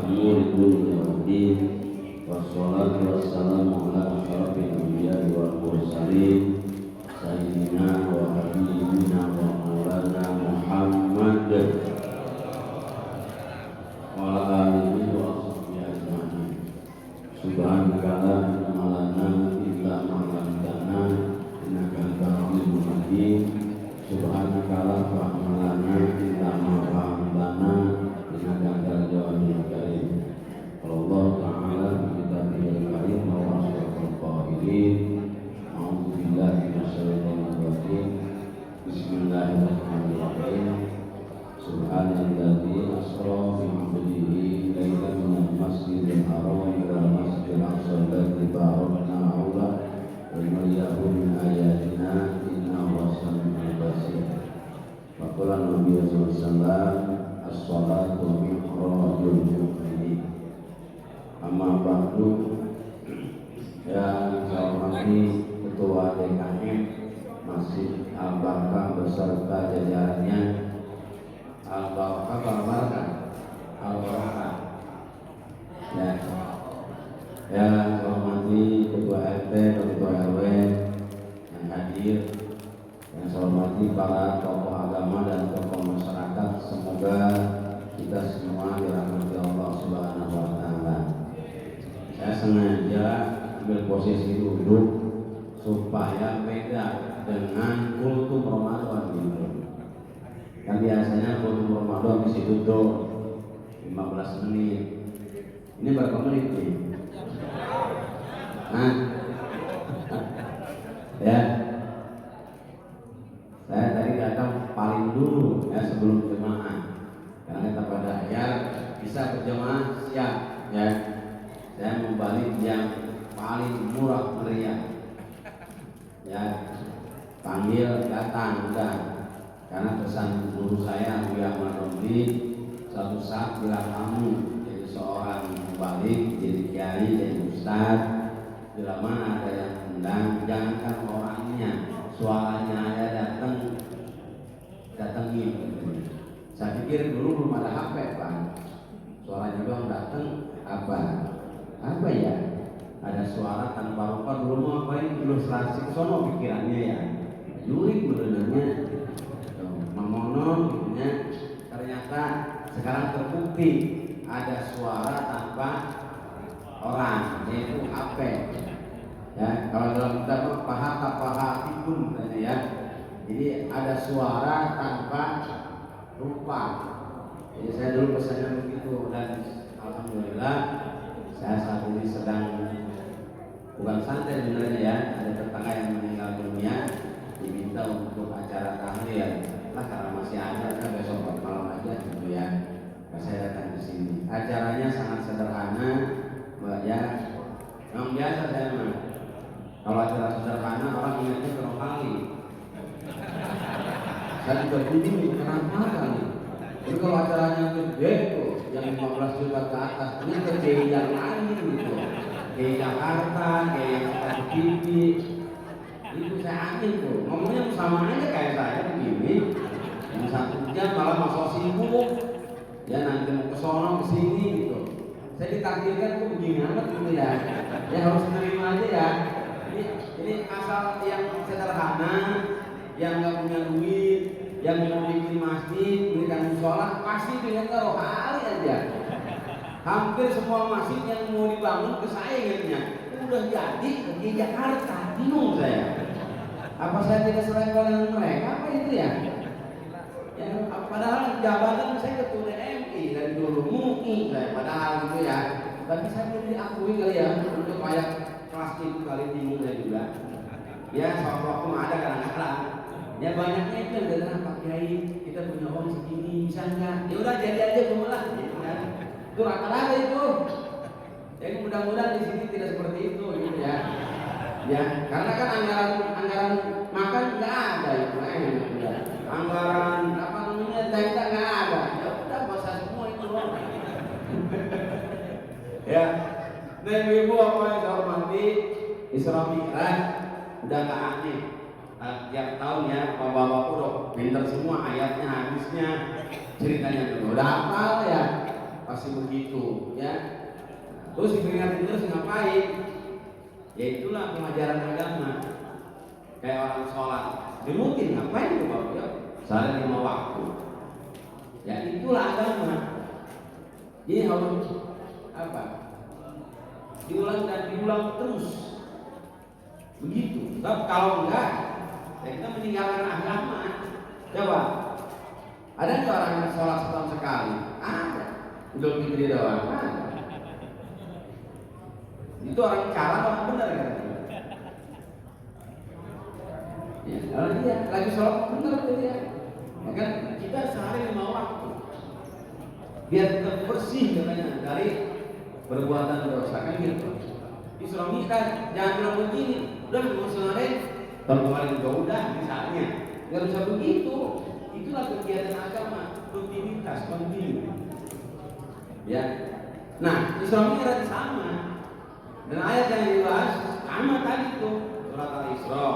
umuri dunya waddin. Wassalatu wassalamu ala asyrafil anbiya'i wal mursalin sayyidina wa habibina wa maulana Muhammad wa ala alihi wa sahbihi ajma'in. Subhanaka la ilma lana illa ma 'allamtana innaka antal alimul hakim. Subhanaka la fahma lana illa ma 'allamtana innaka antal jawabul karim. Allah Ta'ala kitabihil karim wa asyrafil qailin. A'udzu billahi minasyaitonir rajim. Bismillahirrahmanirrahim. Subhanalladzi asra bi 'abdihi lailan minal masjidil haram ilal masjidil aqsa alladzi barakna hawlahu wa nuriyahu min ayatina innahu was-sami'ul basir. Wa qala Nabi sallallahu alaihi wasallam as-shalatu mi'rajul mu'minin. Amma ba'du. Yang saya hormati Ketua DKM Masjid Al-Barkah beserta jajarannya. Al-Barkah Al-Barkah. Ya, yang saya hormati Ketua RT dan Ketua RW yang hadir. Yang saya hormati para tokoh agama dan tokoh masyarakat. Semoga kita semua dirahmati Allah Subhanahu wa Ta'ala. Saya sengaja ambil posisi duduk supaya beda dengan kultum Ramadan gitu. Kan biasanya kultum Ramadan mesti duduk 15 menit. Ini berapa menit nih? Nah, ya. Saya tadi datang paling dulu ya sebelum jemaah. Karena kata pada ya bisa berjemaah siap ya. Saya membalik yang paling murah meriah. Ya, panggil datang udah. Karena pesan guru saya Buya Maromli, suatu saat bila kamu jadi seorang membalik, jadi kiai, jadi ustaz, bila mana ada yang undang, jangankan orangnya, suaranya aja datengin. Saya pikir dulu belum ada HP Pak. Suaranya doang dateng apa ya? Ada suara tanpa rupa. Dulu mau ngapain ilustrasi ke sono pikirannya ya. Jurik benernya. Memonon ya. Ternyata sekarang terbukti ada suara tanpa orang, yaitu HP. Ya, kalau dalam kitab paha pun ya. Jadi ada suara tanpa rupa. Jadi saya dulu pesannya begitu dan alhamdulillah saya saat ini sedang bukan santai sebenarnya ya, ada tetangga yang meninggal dunia diminta untuk acara tahlil. Lah karena masih ada kan besok malam aja gitu ya. Nah, saya datang ke sini. Acaranya sangat sederhana, ya. Yang biasa saya mah. Kalau acara sederhana orang ingatnya ke kali. Saya juga bingung kenapa kali. Jadi kalau acaranya gede tuh yang 15 juta ke atas, ini ke yang lain gitu. Ke Jakarta, ke yang TV. Itu saya angin tuh. Ngomongnya sama aja kayak saya begini. Yang 1 jam malah masuk sibuk. Ya nanti mau ke sono ke sini gitu. Saya ditakdirkan tuh begini amat gitu ya. Ya harus menerima aja ya. Ini asal yang sederhana, yang nggak punya duit, yang mau bikin masjid, berikan musola, pasti dengan rohani aja. Hampir semua masjid yang mau dibangun ke saya ingatnya udah jadi di Jakarta, bingung saya. Apa saya tidak selevel dengan mereka? Apa itu ya? Ya padahal jabatan saya ketua DMI dari dulu MUI, padahal gitu ya. Tapi saya belum diakui kali ya untuk kayak kelas itu kali bingung saya juga. Ya suatu waktu ada kadang-kadang. Ya banyaknya itu yang dari Pak Kiai, kita punya uang segini, bisa nggak? Ya udah jadi aja lah, gitu kan? Itu rata-rata itu. Jadi mudah-mudahan di sini tidak seperti itu, gitu ya. Ya, karena kan anggaran makan nggak ada itu, ya. Anggaran apa namanya jaga nggak ada. Ya udah masa semua itu loh. Ya, dan ibu apa yang saya hormati, Isra Mi'raj udah nggak aneh. Tiap tahun ya, bapak-bapak udah pinter semua ayatnya, hadisnya, ceritanya udah hafal ya. pasti begitu ya. Terus diperingatin terus ngapain? Ya itulah pengajaran agama. Kayak orang sholat dirutin, ngapain itu Bapak? Ya, sehari 5 waktu. Ya itulah agama. Ini harus apa? Diulang dan diulang terus. Begitu. Sebab kalau enggak, ya kita meninggalkan agama. Coba, ada nggak orang yang sholat setahun sekali? Ada. Idul Fitri doang. Ada. Itu orang cara orang benar kan? Ya, kalau dia lagi sholat benar dia. Ya kan kita sehari 5 waktu. Biar tetap bersih katanya dari perbuatan dosa kan gitu. Disuruh Mi'raj, jangan bilang begini, udah ngusulain tahun kemarin juga udah misalnya, nggak bisa begitu. Itulah kegiatan agama, rutinitas, kontinu. Ya, nah Isra Mi'raj sama, dan ayat yang dibahas sama tadi tuh, surat Al-Isra,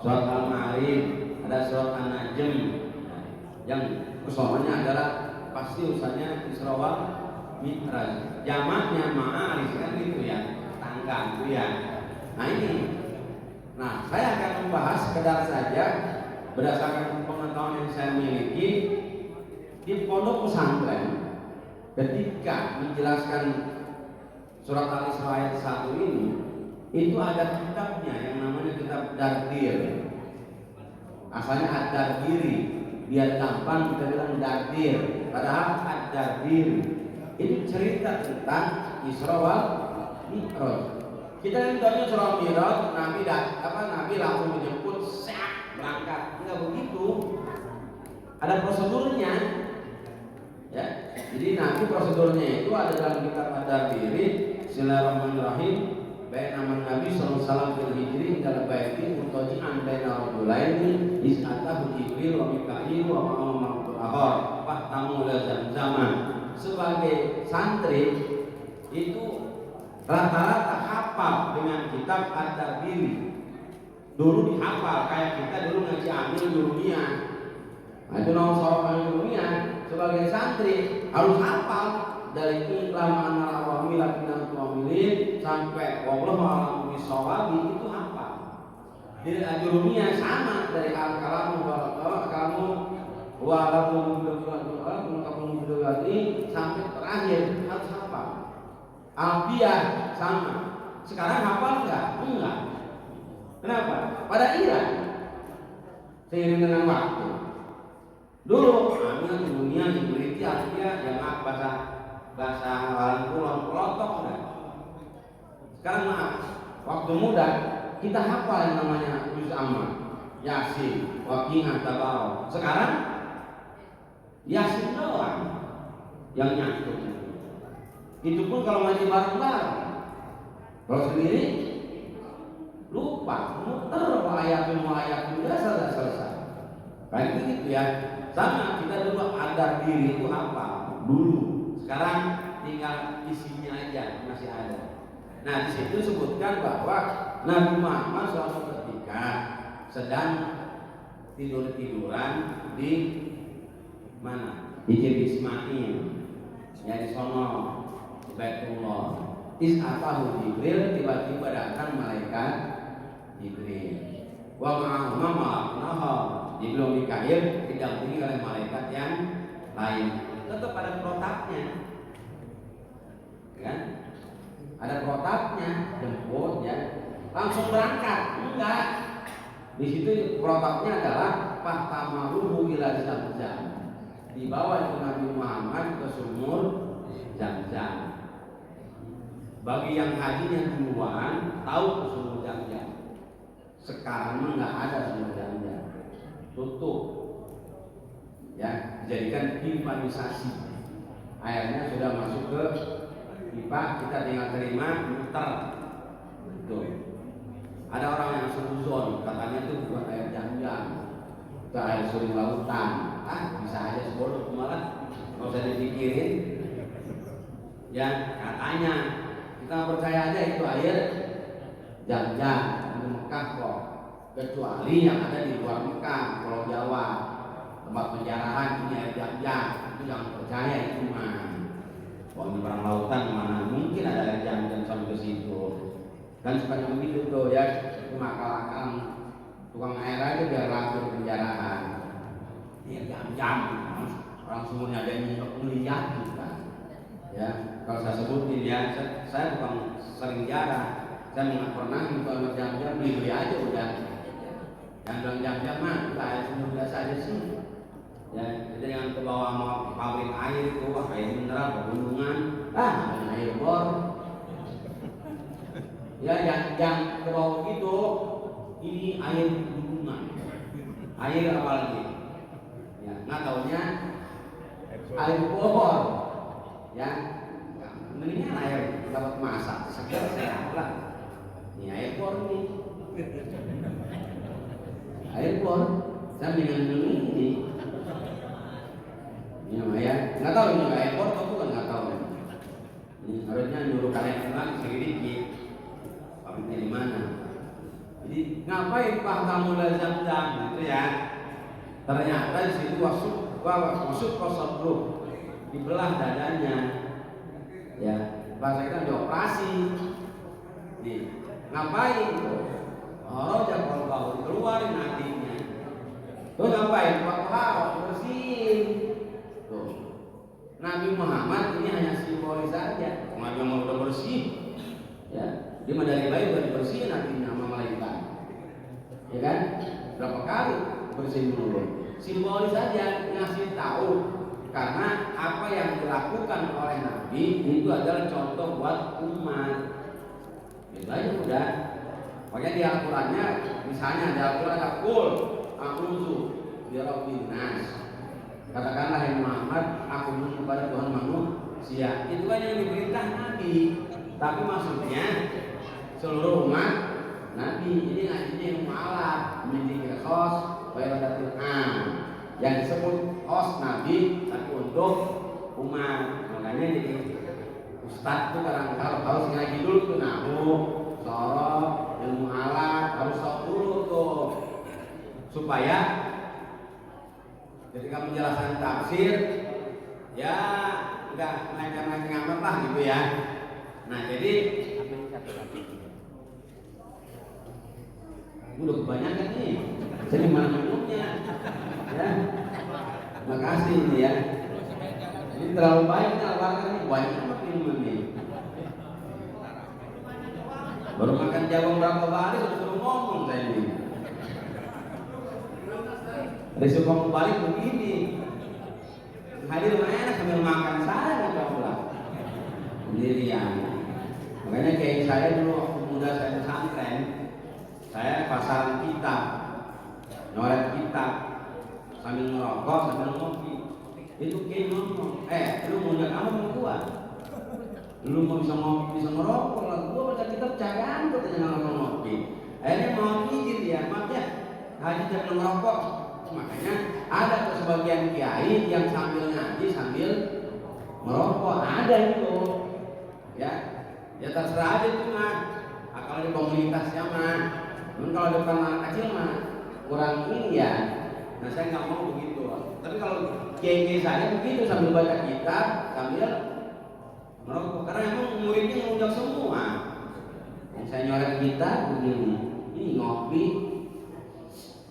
surat Al-Ma'arij, ada surat An-Najm, yang kesoalnya adalah pasti usahanya Isra wal Mi'raj, jamaknya Ma'arij kan gitu ya. Tangga ya. Nah ini, nah saya akan membahas sekedar saja berdasarkan pengetahuan yang saya miliki di pondok pesantren. Ketika menjelaskan surat Al-Isra ayat 1 ini, itu ada kitabnya yang namanya kitab Dardir. Asalnya Ad-Dardiri, biar gampang kita bilang Dardir, padahal Ad-Dardir itu cerita tentang Isra wal Mi'raj. Kita yang tahunya surah Mi'raj, Nabi langsung menjemput, berangkat. Enggak begitu. Ada prosedurnya. Ya. Jadi Nabi prosedurnya itu ada dalam kitab Ad-Dardiri. Bismillahirrahmanirrahim. Baina Nabi sallallahu alaihi wasallam fil hijri dalam baiti mutaji'an baina rajulaini is'atahu Jibril wa Mika'il wa ma'amul akhar fahtamu la zaman. Sebagai santri itu rata-rata hafal dengan kitab Ad-Dardiri. Dulu dihafal kayak kita dulu ngaji amil dunia. Nah itu nomor soal dunia. Sebagai santri harus hafal dari iklam an-nawami lakinan tuamilin sampai wallahu a'lam bishawab, itu hafal. Jadi dunia sama dari al-kalamu kamu walaupun sampai terakhir harus hafal. Alfiah sama. Sekarang hafal enggak? Enggak. Kenapa? Pada iya. Seiring dengan waktu. Dulu ambil di dunia diberi alfiah yang bahasa orang pulang pelotok enggak. Sekarang maaf, waktu muda kita hafal yang namanya juz amma, Yasin, Waqiah, Tabarok. Sekarang Yasin doang yang nyatu. Itu pun kalau ngaji bareng-bareng. Kalau sendiri lupa, muter ayatul udah selesai. Kayak gitu ya. Sama kita dulu ada diri itu apa? Dulu. Sekarang tinggal isinya aja masih ada. Nah, di situ sebutkan bahwa Nabi Muhammad suatu ketika sedang tidur-tiduran di mana? Di Ismail. Ya di sono Baitullah. Is'atahu Jibril, tiba-tiba datang malaikat Jibril. Wa ma'ahu Jibril Mikail didampingi oleh malaikat yang lain. Tetap ada protapnya, kan? Ada protapnya, jemput ya. Langsung berangkat? Enggak. Di situ protapnya adalah fahtamaruhu ila Zamzam. Dibawa itu Nabi Muhammad ke sumur Zamzam. Bagi yang hajinya duluan tahu ke sumur Zamzam. Sekarang nggak ada sumur Zamzam, tutup. Ya, dijadikan pipanisasi. Airnya sudah masuk ke pipa, kita tinggal terima, muter. Tuh. Ada orang yang suzon, katanya itu bukan air Zamzam, itu air suri lautan. Bisa aja sebodoh malah, nggak usah dipikirin. Ya, katanya kita percaya aja itu air Zamzam di Mekah kok. Kecuali yang ada di luar Mekah, Pulau Jawa, tempat penjarahan ini air Zamzam, itu jangan percaya itu mah. Pokoknya perang lautan mana mungkin ada air jam-jam sampai ke situ. Kan suka begitu tuh ya, cuma akal-akalan tukang air aja biar laku penjaraan. Ya jam-jam, orang semuanya ada yang melihat kan. Ya, kalau saya sebutin ya, saya bukan sering jarang. Saya nggak pernah kalau jam-jam beli aja udah. Yang bilang jam-jam mah kayak semua biasa aja sih. Ya, jadi yang ke bawah mau pabrik air itu, air mineral, pegunungan, air bor. Ya, yang ke bawah itu, ini air pegunungan, air apa lagi? Ya, nggak taunya air bor. Ya, mendingan air dapat masak, segar sehat lah. Ini air bor nih. Air bor, saya mendingan beli ini. Ya, ya, nggak tahu ini air bor atau bukan, nggak tahu. Ini harusnya nyuruh kalian lagi sedikit, pabriknya di mana. Jadi ngapain Pak kamu lazam-zam gitu ya? Ternyata di situ masuk kosobruk, dibelah dadanya. Ya, bahasa kita dioperasi. Nih, ngapain tuh? Oh, jangan bau keluarin hatinya. Tuh ngapain? Pak bersihin. Tuh. Nabi Muhammad ini hanya simbolis saja. Nabi Muhammad udah bersih. Ya, dia dari bayi udah dibersihin hatinya sama malaikat. Ya kan? Berapa kali bersihin dulu. Simbolis saja ngasih tahu karena apa yang dilakukan oleh Nabi itu adalah contoh buat umat. Itu aja udah. Makanya di Al-Qurannya, misalnya di Al-Quran ada kul, a'udzu birabbin nas. Katakanlah hai Muhammad, aku menyembah kepada Tuhan manusia. Itu kan yang diperintah Nabi. Tapi maksudnya seluruh umat Nabi. Ini ngajinya yang malah menjadi khos bayadatul am. Yang disebut khos Nabi tapi untuk umat. Makanya jadi Ustadz tuh kadang harus ngaji dulu tuh nahu, sorot, ilmu alat harus tahu dulu tuh supaya ketika menjelaskan tafsir ya enggak naik-naik amat lah gitu ya. Nah jadi udah kebanyakan nih, jadi mana minumnya ya. Makasih ini ya. Ini terlalu banyak nih albarkan nih, banyak amat minuman nih. Baru makan jagung berapa hari sudah suruh ngomong saya ini. Risiko kembali begini. Hadir rumah enak sambil makan saya nggak pulang sendirian. Makanya kayak saya dulu waktu muda saya pesantren, saya pasaran kitab, nyoret kitab sambil ngerokok sambil ngopi. Itu kayak ngomong, lu mau nyat apa sama gua? Lu mau bisa ngopi bisa ngerokok lah, gua baca kitab cagaan tuh jangan ngopi. Akhirnya mau izin dia, maaf ya, haji jangan ngerokok. Makanya ada tuh sebagian kiai yang sambil ngaji sambil merokok, ada itu ya terserah aja itu mah kalau di komunitasnya mah. Cuman kalau depan anak kecil mah kurang ini ya. Nah saya nggak mau begitu. Tapi kalau kiai saya begitu sambil baca kitab sambil merokok, karena emang muridnya ngundang semua. Yang saya nyoret kitab begini, ini ngopi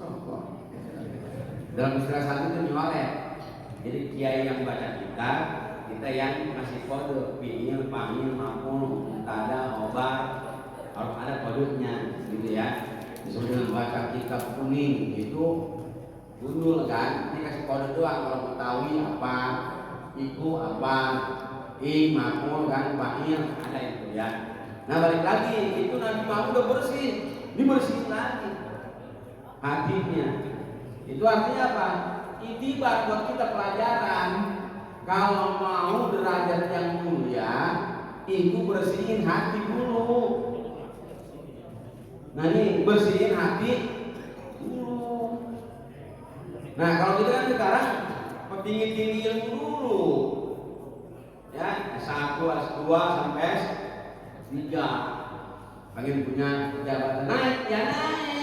rokok. Dalam istilah satu itu nyoret. Jadi kiai yang baca kitab, kita yang ngasih kode fi'il, fa'il, maf'ul, mubtada, khobar, harus ada kodenya gitu ya. Disebut dengan baca kitab kuning itu gundul kan, ini kasih kode doang kalau mengetahui apa, iku apa, maf'ul kan, fa'il, ada itu ya. Nah balik lagi, itu Nabi Muhammad udah bersih, dibersihin lagi hatinya. Itu artinya apa? Itibar buat kita pelajaran. Kalau mau derajat yang mulia, ibu bersihin hati dulu. Nah ini bersihin hati dulu. Nah kalau kita kan sekarang tinggi-tinggi ilmu dulu, ya S1, S2 sampai S3. Pengen punya jabatan naik, ya naik.